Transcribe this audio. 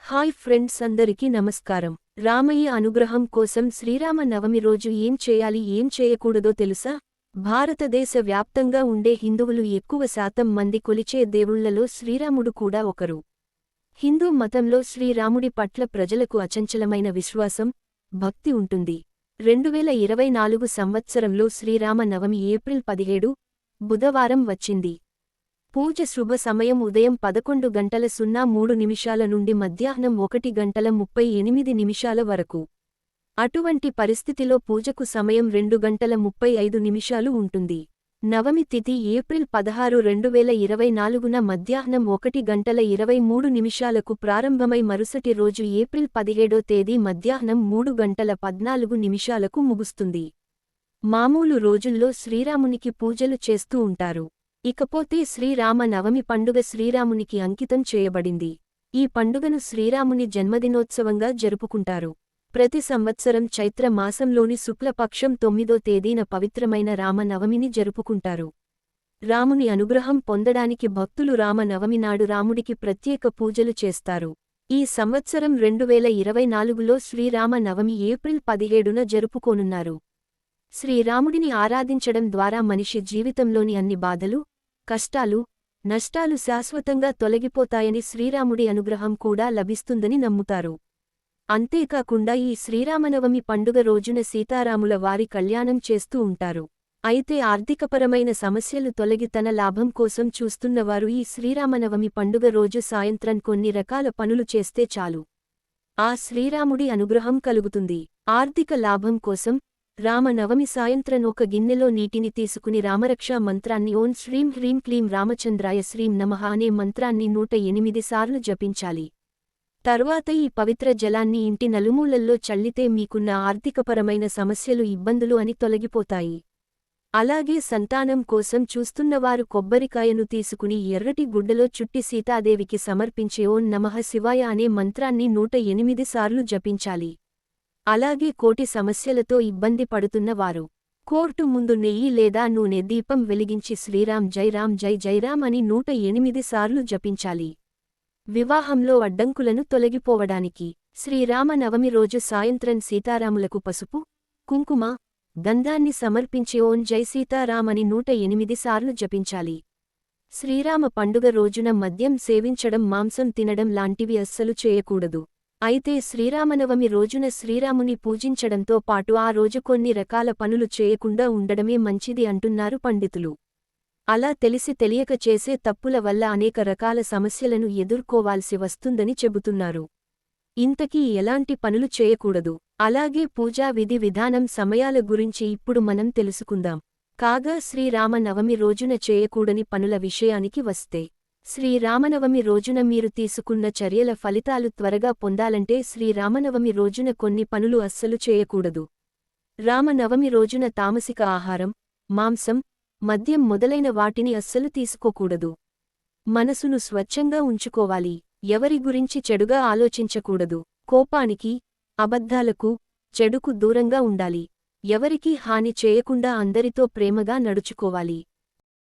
Hi friends, అందరికీ నమస్కారం. రామయ్య అనుగ్రహం కోసం శ్రీరామ నవమి రోజు ఏం చేయాలి, ఏం చేయకూడదో తెలుసా? భారతదేశ వ్యాప్తంగా ఉండే హిందువులు ఎక్కువ శాతం మంది కొలిచే దేవుళ్లలో శ్రీరాముడు కూడా ఒకరు. హిందూ మతంలో శ్రీరాముడి పట్ల ప్రజలకు అచంచలమైన విశ్వాసం, భక్తి ఉంటుంది. 2024 సంవత్సరంలో శ్రీరామ నవమి ఏప్రిల్ 17, బుధవారం వచ్చింది. పూజ శుభ సమయం ఉదయం 11:03 నుండి మధ్యాహ్నం 1:38 వరకు. అటువంటి పరిస్థితిలో పూజకు సమయం 2:35 ఉంటుంది. నవమి తిథి ఏప్రిల్ 16, 2024న మధ్యాహ్నం 1:23 ప్రారంభమై మరుసటి రోజు ఏప్రిల్ 17వ తేదీ మధ్యాహ్నం 3:14 ముగుస్తుంది. మామూలు రోజుల్లో శ్రీరామునికి పూజలు చేస్తూ ఉంటారు. ఇకపోతే శ్రీరామ నవమి పండుగ శ్రీరామునికి అంకితం చేయబడింది. ఈ పండుగను శ్రీరాముని జన్మదినోత్సవంగా జరుపుకుంటారు. ప్రతి సంవత్సరం చైత్ర మాసంలోని శుక్లపక్షం 9వ తేదీన పవిత్రమైన రామ నవమిని జరుపుకుంటారు. రాముని అనుగ్రహం పొందడానికి భక్తులు రామ నవమి నాడు రాముడికి ప్రత్యేక పూజలు చేస్తారు. ఈ సంవత్సరం 2024లో శ్రీరామ నవమి ఏప్రిల్ 17న జరుపుకోనున్నారు. శ్రీరాముడిని ఆరాధించడం ద్వారా మనిషి జీవితంలోని అన్ని బాధలు, కష్టాలు, నష్టాలు శాశ్వతంగా తొలగిపోతాయని, శ్రీరాముడి అనుగ్రహం కూడా లభిస్తుందని నమ్ముతారు. అంతేకాకుండా ఈ శ్రీరామనవమి పండుగ రోజున సీతారాముల వారి కళ్యాణం చేస్తూ ఉంటారు. అయితే ఆర్థికపరమైన సమస్యలు తొలగి తన లాభం కోసం చూస్తున్నవారు ఈ శ్రీరామనవమి పండుగ రోజు సాయంత్రం కొన్ని రకాల పనులు చేస్తే చాలు. ఆ శ్రీరాముడి అనుగ్రహం కలుగుతుంది. ఆర్థిక లాభం కోసం రామనవమి సాయంత్రం ఒక గిన్నెలో నీటిని తీసుకుని రామరక్షా మంత్రాన్ని ఓం శ్రీం హ్రీం క్లీం రామచంద్రాయ శ్రీం నమః అనే మంత్రాన్ని 108 సార్లు జపించాలి. తర్వాత ఈ పవిత్ర జలాన్ని ఇంటి నలుమూలల్లో చల్లితే మీకున్న ఆర్థికపరమైన సమస్యలు, ఇబ్బందులు అని తొలగిపోతాయి. అలాగే సంతానం కోసం చూస్తున్నవారు కొబ్బరికాయను తీసుకుని ఎర్రటి గుడ్డలో చుట్టి సీతాదేవికి సమర్పించే ఓం నమః శివాయ అనే మంత్రాన్ని 108 సార్లు జపించాలి. అలాగే కోటి సమస్యలతో ఇబ్బంది పడుతున్న వారు కోర్టు ముందు నెయ్యి లేదా నూనె దీపం వెలిగించి శ్రీరామ్ జై రామ్ జై జైరామ్ అని 108 సార్లు జపించాలి. వివాహంలో అడ్డంకులను తొలగిపోవడానికి శ్రీరామ నవమి రోజు సాయంత్రం సీతారాములకు పసుపు, కుంకుమ, గంధాన్ని సమర్పించి ఓం జై సీతారామ్ అని 108 సార్లు జపించాలి. శ్రీరామ పండుగ రోజున మద్యం సేవించడం, మాంసం తినడం లాంటివి అస్సలు చేయకూడదు. అయితే శ్రీరామనవమి రోజున శ్రీరాముని పూజించడంతో పాటు ఆ రోజు కొన్ని రకాల పనులు చేయకుండా ఉండడమే మంచిది అంటున్నారు పండితులు. అలా తెలిసి తెలియక చేసే తప్పుల వల్ల అనేక రకాల సమస్యలను ఎదుర్కోవాల్సి వస్తుందని చెబుతున్నారు. ఇంతకీ ఎలాంటి పనులు చేయకూడదు, అలాగే పూజా విధి విధానం, సమయాల గురించి ఇప్పుడు మనం తెలుసుకుందాం. కాగా శ్రీరామ నవమి రోజున చేయకూడని పనుల విషయానికి వస్తే, శ్రీరామనవమి రోజున మీరు తీసుకున్న చర్యల ఫలితాలు త్వరగా పొందాలంటే శ్రీరామనవమి రోజున కొన్ని పనులు అస్సలు చేయకూడదు. రామనవమి రోజున తామసిక ఆహారం, మాంసం, మద్యం మొదలైన వాటిని అస్సలు తీసుకోకూడదు. మనసును స్వచ్ఛంగా ఉంచుకోవాలి. ఎవరి గురించి చెడుగా ఆలోచించకూడదు. కోపానికి, అబద్ధాలకు, చెడుకు దూరంగా ఉండాలి. ఎవరికీ హాని చేయకుండా అందరితో ప్రేమగా నడుచుకోవాలి.